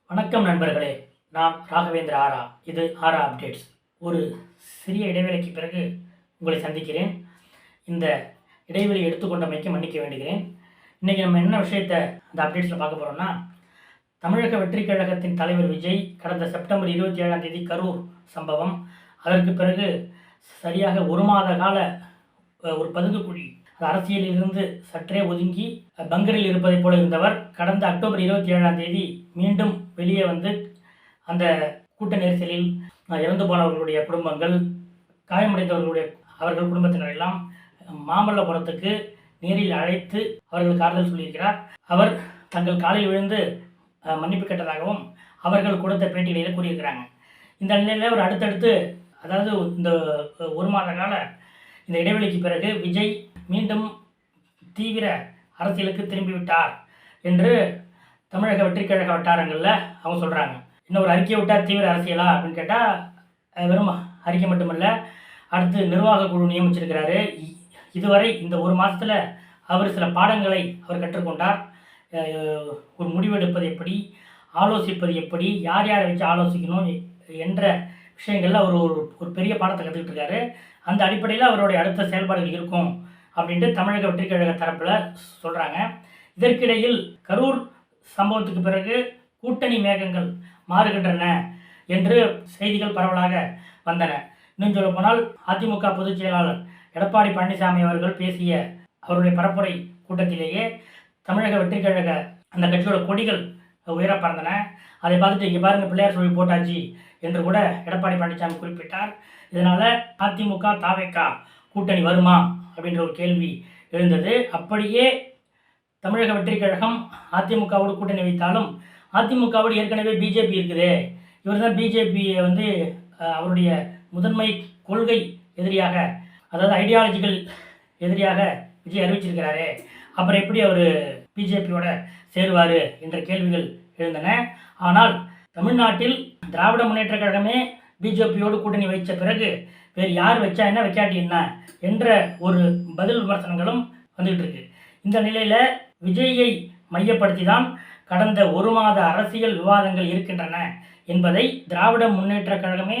வணக்கம் நண்பர்களே, நான் ராகவேந்திர ஆரா. இது ஆரா அப்டேட்ஸ். ஒரு சிறிய இடைவேளைக்கு பிறகு உங்களை சந்திக்கிறேன். இந்த இடைவெளி எடுத்துக்கொண்டமைக்கு மன்னிக்க வேண்டுகிறேன். இன்றைக்கி நம்ம என்ன விஷயத்தை அந்த அப்டேட்ஸில் பார்க்க போகிறோம்னா, தமிழக வெற்றிக் கழகத்தின் தலைவர் விஜய் கடந்த செப்டம்பர் 27ஆம் தேதி கரூர் சம்பவம், அதற்கு பிறகு சரியாக ஒரு மாத கால ஒரு பதுங்குக்குழி, அரசியலிலிருந்து சற்றே ஒதுங்கி பங்கரில் இருப்பதைப் போல இருந்தவர் கடந்த அக்டோபர் 27ஆம் தேதி மீண்டும் வெளியே வந்து அந்த கூட்ட நெரிசலில் இறந்து போனவர்களுடைய குடும்பங்கள், காயமடைந்தவர்களுடைய அவர்கள் குடும்பத்தினர் எல்லாம் மாமல்லபுரத்துக்கு நேரில் அழைத்து அவர்களுக்கு ஆறுதல் சொல்லியிருக்கிறார். அவர் தங்கள் காலில் விழுந்து மன்னிப்பு கேட்டதாகவும் அவர்கள் கொடுத்த பேட்டிகளில் கூறியிருக்கிறாங்க. இந்த நிலையில் அவர் அடுத்தடுத்து, அதாவது இந்த ஒரு மாத கால இந்த இடைவெளிக்கு பிறகு விஜய் மீண்டும் தீவிர அரசியலுக்கு திரும்பிவிட்டார் என்று தமிழக வெற்றிக் கழக வட்டாரங்களில் அவங்க சொல்கிறாங்க. இன்னும் ஒரு அறிக்கையை விட்டால் தீவிர அரசியலா அப்படின்னு கேட்டால் வெறும் அறிக்கை மட்டுமல்ல, அடுத்து நிர்வாக குழு நியமிச்சிருக்கிறாரு. இதுவரை இந்த ஒரு மாதத்தில் அவர் சில பாடங்களை அவர் கற்றுக்கொண்டார். ஒரு முடிவெடுப்பது எப்படி, ஆலோசிப்பது எப்படி, யார் யாரை வச்சு ஆலோசிக்கணும் என்ற விஷயங்களில் அவர் ஒரு பெரிய பாடத்தை கற்றுக்கிட்டு இருக்காரு. அந்த அடிப்படையில் அவருடைய அடுத்த செயல்பாடுகள் இருக்கும் அப்படின்ட்டு தமிழக வெற்றிக் கழக தரப்பில் சொல்கிறாங்க. இதற்கிடையில் கரூர் சம்பவத்துக்கு பிறகு கூட்டணி மேகங்கள் மாறுகின்றன என்று செய்திகள் பரவலாக வந்தன. இன்னும் சொல்ல போனால் அதிமுக பொதுச் செயலாளர் எடப்பாடி பழனிசாமி அவர்கள் பேசிய அவருடைய பரப்புரை கூட்டத்திலேயே தமிழக வெற்றிக் கழக அந்த கட்சியோட கொடிகள் உயர பறந்தன. அதை பார்த்துட்டு இங்கே பாருங்கள், பிள்ளையார் சொல்லி போட்டாச்சு என்று கூட எடப்பாடி பழனிசாமி குறிப்பிட்டார். இதனால் அதிமுக தாவேகா கூட்டணி வருமா அப்படின்ற ஒரு கேள்வி எழுந்தது. அப்படியே தமிழக வெற்றிக் கழகம் அதிமுகவோடு கூட்டணி வைத்தாலும் அதிமுகவோடு ஏற்கனவே பிஜேபி இருக்குது. இவர் தான் பிஜேபியை அவருடைய முதன்மை கொள்கை எதிரியாக, அதாவது ஐடியாலஜிக்கல் எதிரியாக விஜய் அறிவிச்சிருக்கிறாரு. அப்புறம் எப்படி அவர் பிஜேபியோட சேருவார் என்ற கேள்விகள் எழுந்தன. ஆனால் தமிழ்நாட்டில் திராவிட முன்னேற்ற கழகமே பிஜேபியோடு கூட்டணி வைத்த பிறகு வேறு யார் வச்சா என்ன, வைக்காட்டி என்ன என்ற ஒரு பதில் விமர்சனங்களும் வந்துகிட்டு இருக்கு. இந்த நிலையில் விஜயை மையப்படுத்தி தான் கடந்த ஒரு மாத அரசியல் விவாதங்கள் இருக்கின்றன என்பதை திராவிட முன்னேற்ற கழகமே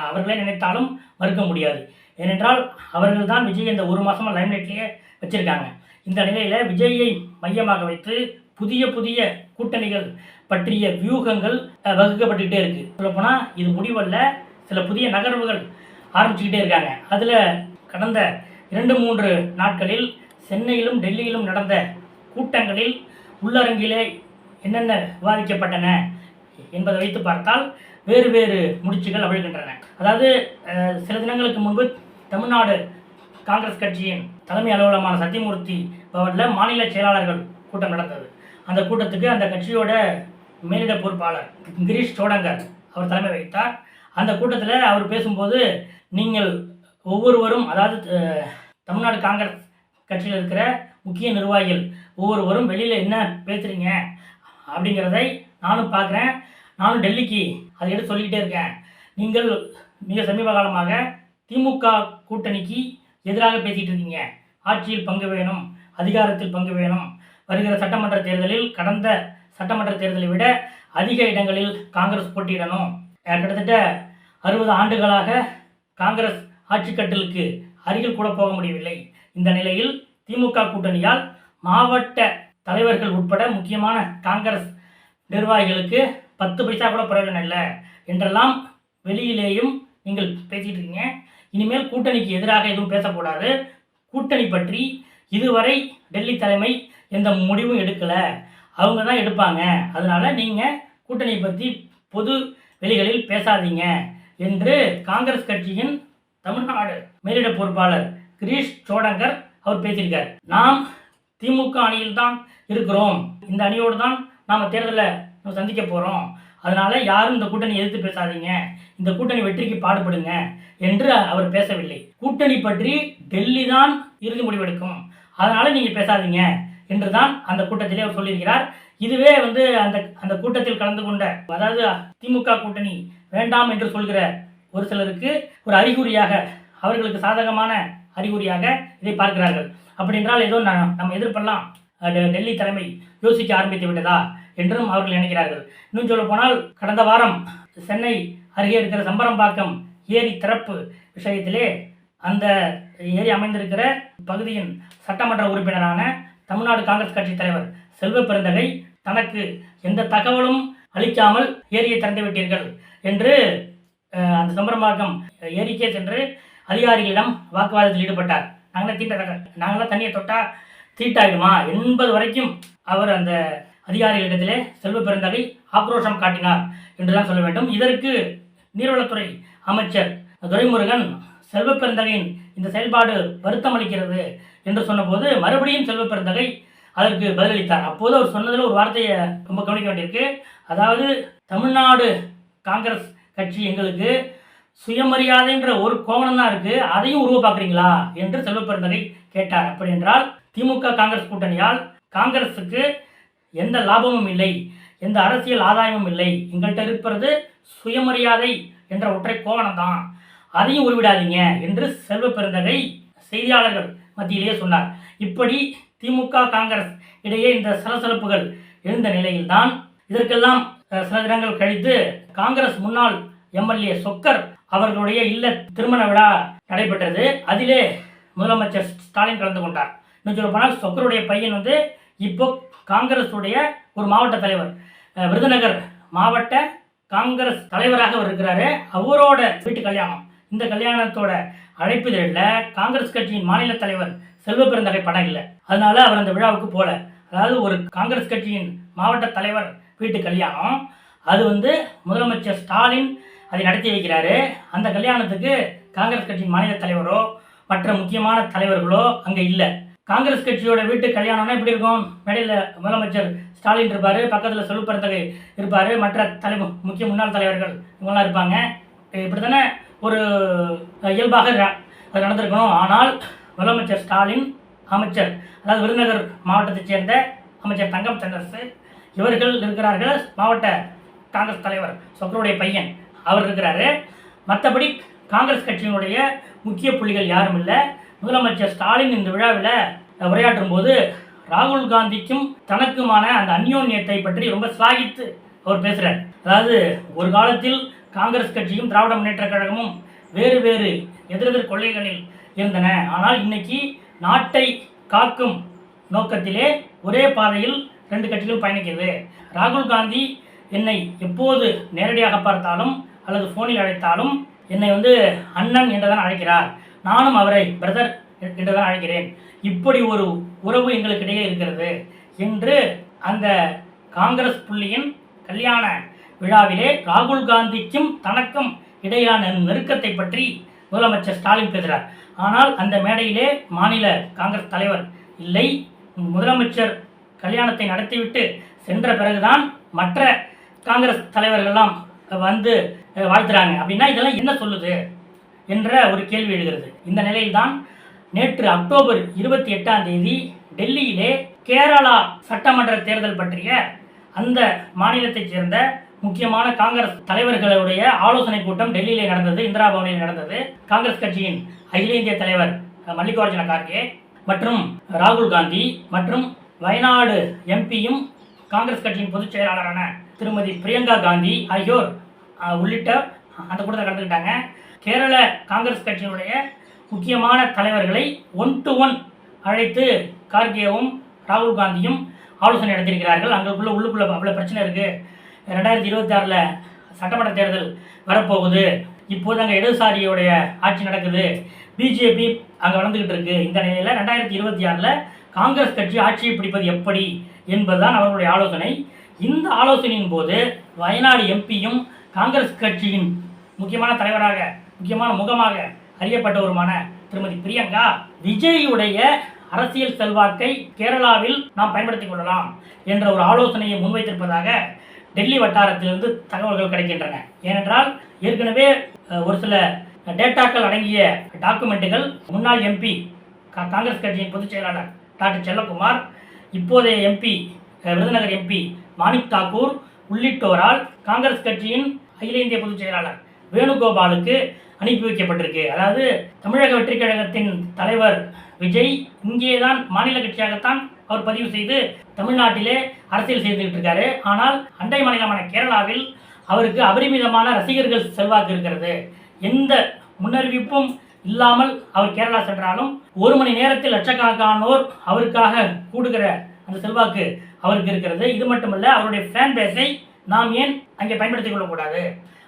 அவர்களே நினைத்தாலும் மறுக்க முடியாது. ஏனென்றால் அவர்கள் தான் விஜய் இந்த ஒரு மாதமாக லைம்லைட்லேயே வச்சுருக்காங்க. இந்த நிலையில் விஜயை மையமாக வைத்து புதிய புதிய கூட்டணிகள் பற்றிய வியூகங்கள் வகுக்கப்பட்டுக்கிட்டே இருக்குது. சொல்லப்போனால் இது முடிவல்ல, சில புதிய நகர்வுகள் ஆரம்பிச்சுக்கிட்டே இருக்காங்க. அதில் கடந்த 2-3 நாட்களில் சென்னையிலும் டெல்லியிலும் நடந்த கூட்டங்களில் உள்ளரங்கிலே என்னென்ன விவாதிக்கப்பட்டன என்பதை வைத்து பார்த்தால் வேறு வேறு முடிச்சுகள் அவிழ்கின்றன. அதாவது சில தினங்களுக்கு முன்பு தமிழ்நாடு காங்கிரஸ் கட்சியின் தலைமை அலுவலகமான சத்தியமூர்த்தி பவனில் மாநில செயலாளர்கள் கூட்டம் நடந்தது. அந்த கூட்டத்துக்கு அந்த கட்சியோட மேலிட பொறுப்பாளர் கிரீஷ் சோடங்கர் அவர் தலைமை வைத்தார். அந்த கூட்டத்தில் அவர் பேசும்போது, நீங்கள் ஒவ்வொருவரும், அதாவது தமிழ்நாடு காங்கிரஸ் கட்சியில் இருக்கிற முக்கிய நிர்வாகிகள் ஒவ்வொருவரும் வெளியில் என்ன பேசுகிறீங்க அப்படிங்கிறதை நானும் பார்க்குறேன், நானும் டெல்லிக்கு அதை எடுத்து சொல்லிக்கிட்டே இருக்கேன். நீங்கள் மிக சமீப காலமாக திமுக கூட்டணிக்கு எதிராக பேசிகிட்டு இருக்கீங்க. ஆட்சியில் பங்கு வேணும், அதிகாரத்தில் பங்கு வேணும். வருகிற சட்டமன்ற தேர்தலில் கடந்த சட்டமன்ற தேர்தலை விட அதிக இடங்களில் காங்கிரஸ் போட்டியிடணும். கிட்டத்தட்ட 60 ஆண்டுகளாக காங்கிரஸ் ஆட்சி கட்டலுக்கு அருகில் கூட போக முடியவில்லை. இந்த நிலையில் திமுக கூட்டணியால் மாவட்ட தலைவர்கள் உட்பட முக்கியமான காங்கிரஸ் நிர்வாகிகளுக்கு 10 பைசா கூட பிரயோஜனம் இல்லை என்றெல்லாம் வெளியிலேயும் நீங்கள் பேசிகிட்டு இருக்கீங்க. இனிமேல் கூட்டணிக்கு எதிராக எதுவும் பேசக்கூடாது. கூட்டணி பற்றி இதுவரை டெல்லி தலைமை எந்த முடிவும் எடுக்கலை, அவங்க தான் எடுப்பாங்க. அதனால் நீங்கள் கூட்டணியை பற்றி பொது வெளிகளில் பேசாதீங்க என்று காங்கிரஸ் கட்சியின் தமிழ்நாடு மேலிட பொறுப்பாளர் கிரீஷ் சோடங்கர் அவர் பேசியிருக்கார். நாம் திமுக அணியில் தான் இருக்கிறோம், இந்த அணியோடு தான் நாம் தேர்தலில் சந்திக்க போகிறோம். அதனால் யாரும் இந்த கூட்டணி எதிர்த்து பேசாதீங்க, இந்த கூட்டணி வெற்றிக்கு பாடுபடுங்க என்று அவர் பேசவில்லை. கூட்டணி பற்றி டெல்லி தான் இறுதி முடிவெடுக்கும், அதனால் நீங்கள் பேசாதீங்க என்று தான் அந்த கூட்டத்திலே அவர் சொல்லியிருக்கிறார். இதுவே அந்த கூட்டத்தில் கலந்து கொண்ட, அதாவது திமுக கூட்டணி வேண்டாம் என்று சொல்கிற ஒரு சிலருக்கு ஒரு அறிகுறியாக, அவர்களுக்கு சாதகமான அறிகுறியாக இதை பார்க்கிறார்கள். அப்படி என்றால் ஏதோ நம்ம எதிர்ப்பெல்லாம் டெல்லி தலைமை யோசிக்க ஆரம்பித்து விட்டதா என்றும் அவர்கள் நினைக்கிறார்கள். இன்னும் சொல்ல போனால் கடந்த வாரம் சென்னை அருகே இருக்கிற சம்பரம்பாக்கம் ஏரி திறப்பு விஷயத்திலே அந்த ஏரி அமைந்திருக்கிற பகுதியின் சட்டமன்ற உறுப்பினரான தமிழ்நாடு காங்கிரஸ் கட்சி தலைவர் செல்வ பெருந்தகை தனக்கு எந்த தகவலும் அளிக்காமல் ஏரியை திறந்து விட்டீர்கள் என்று அந்த சம்பரம்பாக்கம் ஏரிக்கே சென்று அதிகாரிகளிடம் வாக்குவாதத்தில் ஈடுபட்டார். நாங்களாம் தண்ணியை தொட்டா தீட்டாயிடுமா என்பது வரைக்கும் அவர் அந்த அதிகாரிகளிடத்திலே செல்வ பெருந்தகை ஆக்ரோஷம் காட்டினார் என்றுதான் சொல்ல வேண்டும். இதற்கு நீர்வளத்துறை அமைச்சர் துரைமுருகன் செல்வ பெருந்தகையின் இந்த செயல்பாடு வருத்தம் அளிக்கிறது என்று சொன்னபோது மறுபடியும் செல்வ பெருந்தகை அதற்கு பதிலளித்தார். அப்போது அவர் சொன்னதில் ஒரு வார்த்தையை ரொம்ப கவனிக்க வேண்டியிருக்கு. அதாவது தமிழ்நாடு காங்கிரஸ் கட்சி எங்களுக்கு சுயமரியாதைன்ற ஒரு கோவணம் தான் இருக்கு, அதையும் உருவ பார்க்குறீங்களா என்று செல்வ பெருந்தகை கேட்டார். அப்படி என்றால் திமுக காங்கிரஸ் கூட்டணியால் காங்கிரஸுக்கு எந்த லாபமும் இல்லை, எந்த அரசியல் ஆதாயமும் இல்லை, எங்கள்கிட்ட இருப்பது சுயமரியாதை என்ற ஒற்றை கோவணம் தான், அதையும் உருவிடாதீங்க என்று செல்வ பெருந்தகை செய்தியாளர்கள் மத்தியிலேயே சொன்னார். இப்படி திமுக காங்கிரஸ் இடையே இந்த சலசலப்புகள் எழுந்த நிலையில்தான் இதற்கெல்லாம் சில தினங்கள் கழித்து காங்கிரஸ் முன்னாள் எம்எல்ஏ சொக்கர் அவர்களுடைய இல்ல திருமண விழா நடைபெற்றது. அதிலே முதலமைச்சர் ஸ்டாலின் கலந்து கொண்டார். இன்னும் சொல்ல போனால் சொக்கருடைய பையன் இப்போ காங்கிரஸுடைய ஒரு மாவட்ட தலைவர், விருதுநகர் மாவட்ட காங்கிரஸ் தலைவராக அவர் இருக்கிறாரு. அவரோட வீட்டு கல்யாணம். இந்த கல்யாணத்தோட அழைப்பிதழில் காங்கிரஸ் கட்சியின் மாநில தலைவர் செல்வ பெருந்தகை படம் இல்லை. அதனால அவர் அந்த விழாவுக்கு போல. அதாவது ஒரு காங்கிரஸ் கட்சியின் மாவட்ட தலைவர் வீட்டு கல்யாணம், அது முதலமைச்சர் ஸ்டாலின் அதை நடத்தி வைக்கிறாரு. அந்த கல்யாணத்துக்கு காங்கிரஸ் கட்சியின் மாநில தலைவரோ மற்ற முக்கியமான தலைவர்களோ அங்கே இல்லை. காங்கிரஸ் கட்சியோட வீட்டு கல்யாணம்னா எப்படி இருக்கும்? மேடையில் முதலமைச்சர் ஸ்டாலின் இருப்பார், பக்கத்தில் செல்வ பெருந்தகை இருப்பார், மற்ற முக்கிய முன்னாள் தலைவர்கள் இவங்கெல்லாம் இருப்பாங்க. இப்படி தானே ஒரு இயல்பாக அது நடந்திருக்கணும். ஆனால் முதலமைச்சர் ஸ்டாலின், அமைச்சர், அதாவது விருதுநகர் மாவட்டத்தைச் சேர்ந்த அமைச்சர் தங்கம் தென்னரசு இவர்கள் இருக்கிறார்கள். மாவட்ட காங்கிரஸ் தலைவர் சொக்கருடைய பையன் அவர் இருக்கிறாரு. மற்றபடி காங்கிரஸ் கட்சியினுடைய முக்கிய புள்ளிகள் யாரும் இல்லை. முதலமைச்சர் ஸ்டாலின் இந்த விழாவில் உரையாற்றும் போது ராகுல் காந்திக்கும் தனக்குமான அந்த அந்யோன்யத்தை பற்றி ரொம்ப சிலாகித்து அவர் பேசுகிறார். அதாவது ஒரு காலத்தில் காங்கிரஸ் கட்சியும் திராவிட முன்னேற்ற கழகமும் வேறு வேறு எதிரெதிர் கொள்கைகளில் இருந்தன. ஆனால் இன்னைக்கு நாட்டை காக்கும் நோக்கத்திலே ஒரே பாதையில் ரெண்டு கட்சிகளும் பயணிக்கிறது. ராகுல் காந்தி என்னை எப்போது நேரடியாக பார்த்தாலும் அல்லது ஃபோனில் அழைத்தாலும் என்னை அண்ணன் என்றுதான் அழைக்கிறார், நானும் அவரை பிரதர் என்றுதான் அழைக்கிறேன். இப்படி ஒரு உறவு எங்களுக்கிடையே இருக்கிறது என்று அந்த காங்கிரஸ் புள்ளியின் கல்யாண விழாவிலே ராகுல் காந்திக்கும் தனக்கும் இடையிலான நெருக்கத்தை பற்றி முதலமைச்சர் ஸ்டாலின் பேசுகிறார். ஆனால் அந்த மேடையிலே மாநில காங்கிரஸ் தலைவர் இல்லை. முதலமைச்சர் கல்யாணத்தை நடத்திவிட்டு சென்ற பிறகுதான் மற்ற காங்கிரஸ் தலைவர்கள்லாம் வாழ்த்துறாங்க. அப்படின்னா இதெல்லாம் என்ன சொல்லுது என்ற ஒரு கேள்வி எழுகிறது. இந்த நிலையில்தான் நேற்று அக்டோபர் 28 டெல்லியிலே கேரளா சட்டமன்ற தேர்தல் பற்றிய அந்த மாநிலத்தைச் சேர்ந்த முக்கியமான காங்கிரஸ் தலைவர்களுடைய ஆலோசனை கூட்டம் டெல்லியிலே நடந்தது, இந்திரா பவனில் நடந்தது. காங்கிரஸ் கட்சியின் அகில இந்திய தலைவர் மல்லிகார்ஜுன கார்கே மற்றும் ராகுல் காந்தி மற்றும் வயநாடு எம்பியும் காங்கிரஸ் கட்சியின் பொதுச் செயலாளரான திருமதி பிரியங்கா காந்தி ஆகியோர் உள்ளிட்ட அந்த கூட்டத்தில் கலந்துக்கிட்டாங்க. கேரள காங்கிரஸ் கட்சியினுடைய முக்கியமான தலைவர்களை 1-to-1 அழைத்து கார்கேவும் ராகுல் காந்தியும் ஆலோசனை நடத்தியிருக்கிறார்கள். உள்ளுக்குள்ள அவ்வளோ பிரச்சனை இருக்குது. 2026 சட்டமன்ற தேர்தல் வரப்போகுது. இப்போது அங்கே இடதுசாரியோடைய ஆட்சி நடக்குது, பிஜேபி அங்கே வளர்ந்துக்கிட்டு இருக்கு. இந்த நிலையில் 2026 காங்கிரஸ் கட்சி ஆட்சியை பிடிப்பது எப்படி என்பதுதான் அவர்களுடைய ஆலோசனை. இந்த ஆலோசனையின் போது வயநாடு எம்பியும் காங்கிரஸ் கட்சியின் முக்கியமான தலைவராக, முக்கியமான முகமாக அறியப்பட்டவருமான திருமதி பிரியங்கா, விஜயுடைய அரசியல் செல்வாக்கை கேரளாவில் நாம் பயன்படுத்திக் கொள்ளலாம் என்ற ஒரு ஆலோசனையை முன்வைத்திருப்பதாக டெல்லி வட்டாரத்திலிருந்து தகவல்கள் கிடைக்கின்றன. ஏனென்றால் ஏற்கனவே ஒரு சில டேட்டாக்கள் அடங்கிய டாக்குமெண்ட்டுகள் முன்னாள் எம்பி காங்கிரஸ் கட்சியின் பொதுச் செயலாளர் டாக்டர் செல்லகுமார், இப்போதைய எம்பி விருதுநகர் எம்பி மாணிக் தாக்கூர் உள்ளிட்டோரால் காங்கிரஸ் கட்சியின் அகில இந்திய பொதுச் செயலாளர் வேணுகோபாலுக்கு அனுப்பி வைக்கப்பட்டிருக்கு. அதாவது தமிழக வெற்றி கழகத்தின் தலைவர் விஜய் இங்கேதான் மாநில கட்சியாகத்தான் அவர் பதிவு செய்து தமிழ்நாட்டிலே அரசியல் செய்துகிட்டு இருக்காரு. ஆனால் அண்டை மாநிலமான கேரளாவில் அவருக்கு அபரிமிதமான ரசிகர்கள் செல்வாக்கு இருக்கிறது. எந்த முன்னறிவிப்பும் இல்லாமல் அவர் கேரளா சென்றாலும் 1 மணி நேரத்தில் லட்சக்கணக்கானோர் அவருக்காக கூடுகிற அந்த செல்வாக்கு அவருக்கு இருக்கிறது. இது மட்டுமல்ல, அவருடைய ஃபேன் பேஸை நாம் ஏன் அங்கே பயன்படுத்திக் கொள்ளக்கூடாது?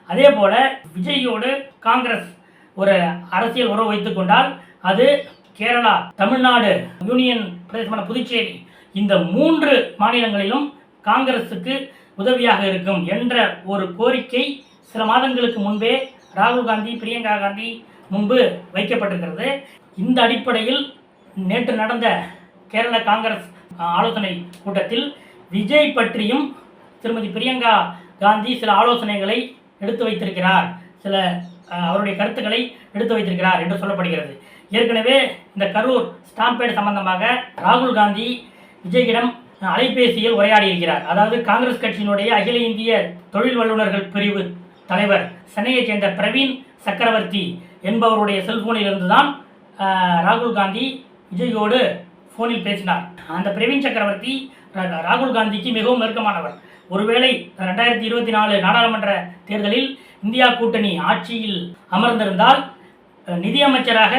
அதே போல விஜயோடு காங்கிரஸ் ஒரு அரசியல் உறவு வைத்துக் கொண்டால் அது கேரளா, தமிழ்நாடு, யூனியன் பிரதேசமான புதுச்சேரி, இந்த 3 மாநிலங்களிலும் காங்கிரஸுக்கு உதவியாக இருக்கும் என்ற ஒரு கோரிக்கை சில மாதங்களுக்கு முன்பே ராகுல் காந்தி, பிரியங்கா காந்தி முன்பு வைக்கப்பட்டிருக்கிறது. இந்த அடிப்படையில் நேற்று நடந்த கேரள காங்கிரஸ் ஆலோசனை கூட்டத்தில் விஜய் பற்றியும் திருமதி பிரியங்கா காந்தி சில ஆலோசனைகளை எடுத்து வைத்திருக்கிறார், சில அவருடைய கருத்துக்களை எடுத்து வைத்திருக்கிறார் என்று சொல்லப்படுகிறது. ஏற்கனவே இந்த கரூர் ஸ்டாம்பேட் சம்பந்தமாக ராகுல் காந்தி விஜயிடம் அலைபேசியில் உரையாடி இருக்கிறார். அதாவது காங்கிரஸ் கட்சியினுடைய அகில இந்திய தொழில் வல்லுநர்கள் பிரிவு தலைவர் சென்னையைச் சேர்ந்த பிரவீன் சக்கரவர்த்தி என்பவருடைய செல்போனில் இருந்துதான் ராகுல் காந்தி விஜயோடு ஃபோனில் பேசினார். அந்த பிரவீன் சக்கரவர்த்தி ராகுல் காந்திக்கு மிகவும் நெருக்கமானவர். ஒருவேளை 2024 நாடாளுமன்ற தேர்தலில் இந்தியா கூட்டணி ஆட்சியில் அமர்ந்திருந்தால் நிதியமைச்சராக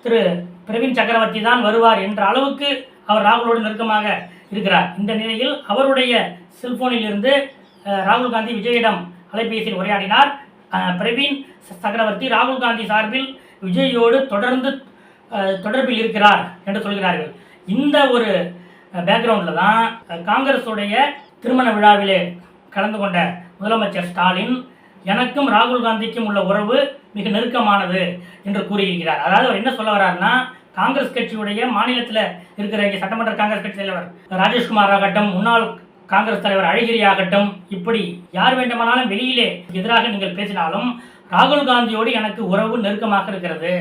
திரு பிரவீன் சக்கரவர்த்தி தான் வருவார் என்ற அளவுக்கு அவர் ராகுலோடு நெருக்கமாக இருக்கிறார். இந்த நிலையில் அவருடைய செல்போனில் இருந்து ராகுல் காந்தி விஜயிடம் அலைபேசியில் உரையாடினார். பிரவீன் சக்கரவர்த்தி ராகுல் காந்தி சார்பில் விஜயோடு தொடர்ந்து தொடர்பில் இருக்கிறார் என்று சொல்கிறார்கள். இந்த ஒரு பேக்ரவுண்டில் தான் காங்கிரஸுடைய திருமண விழாவிலே கலந்து கொண்ட முதலமைச்சர் ஸ்டாலின் எனக்கும் ராகுல் காந்திக்கும் உள்ள உறவு மிக நெருக்கமானது என்று கூறியிருக்கிறார். அதாவது அவர் என்ன சொல்ல வர்றாருன்னா, காங்கிரஸ் கட்சியுடைய மாநிலத்தில் இருக்கிற இங்கே சட்டமன்ற காங்கிரஸ் கட்சி தலைவர் ராஜேஷ்குமார் ஆகட்டும், முன்னாள் காங்கிரஸ் தலைவர் அழகிரி ஆகட்டும், இப்படி யார் வேண்டுமானாலும் வெளியிலே எதிராக நீங்கள் பேசினாலும் ராகுல் காந்தியோடு எனக்கு உறவு நெருக்கமாக இருக்கிறது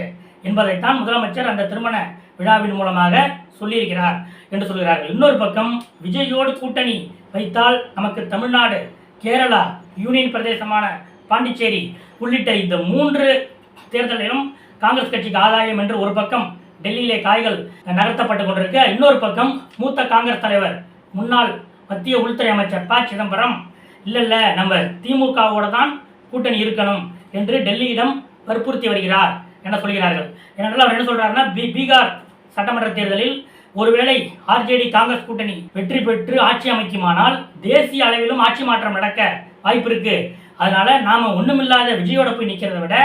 என்பதைத்தான் முதலமைச்சர் அந்த திருமண விழாவின் மூலமாக சொல்லியிருக்கிறார் என்று சொல்கிறார்கள். இன்னொரு பக்கம் விஜயோடு கூட்டணி வைத்தால் நமக்கு தமிழ்நாடு, கேரளா, யூனியன் பிரதேசமான பாண்டிச்சேரி உள்ளிட்ட இந்த 3 தேர்தலிலும் காங்கிரஸ் கட்சிக்கு ஆதாயம் என்று ஒரு பக்கம் டெல்லியிலே காய்கள் நகர்த்தப்பட்டு கொண்டிருக்க, இன்னொரு பக்கம் மூத்த காங்கிரஸ் தலைவர் முன்னாள் மத்திய உள்துறை அமைச்சர் ப. சிதம்பரம் இல்லை நம்ம திமுகவோட தான் கூட்டணி இருக்கணும் என்று டெல்லியிடம் வற்புறுத்தி வருகிறார் என சொல்கிறார்கள். ஏனென்றால் அவர் என்ன சொல்றாருன்னா, பீகார் சட்டமன்ற தேர்தலில் ஒருவேளை ஆர்ஜேடி காங்கிரஸ் கூட்டணி வெற்றி பெற்று ஆட்சி அமைக்குமானால் தேசிய அளவிலும் ஆட்சி மாற்றம் நடக்க வாய்ப்பு இருக்கு. அதனால நாம ஒண்ணுமில்லாத விஜயோட போய் நிற்கிறத விட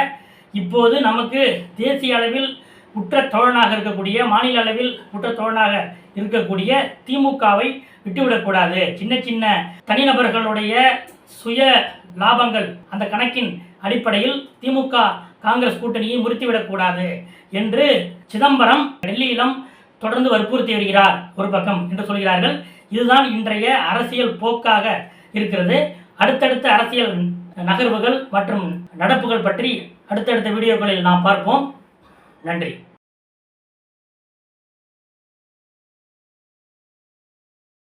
இப்போது நமக்கு தேசிய அளவில் குற்ற தோழனாக இருக்கக்கூடிய, மாநில அளவில் குற்ற தோழனாக இருக்கக்கூடிய திமுகவை விட்டுவிடக்கூடாது. சின்ன சின்ன தனிநபர்களுடைய சுய லாபங்கள் அந்த கணக்கின் அடிப்படையில் திமுக காங்கிரஸ் கூட்டணியை முறித்துவிடக்கூடாது என்று சிதம்பரம் டெல்லியிலும் தொடர்ந்து வற்புறுத்தி வருகிறார் ஒரு பக்கம் என்று சொல்கிறார்கள். இதுதான் இன்றைய அரசியல் போக்காக இருக்கிறது. அடுத்தடுத்த அரசியல் நகர்வுகள் மற்றும் நடப்புகள் பற்றி அடுத்தடுத்த வீடியோக்களில் நாம் பார்ப்போம். நன்றி.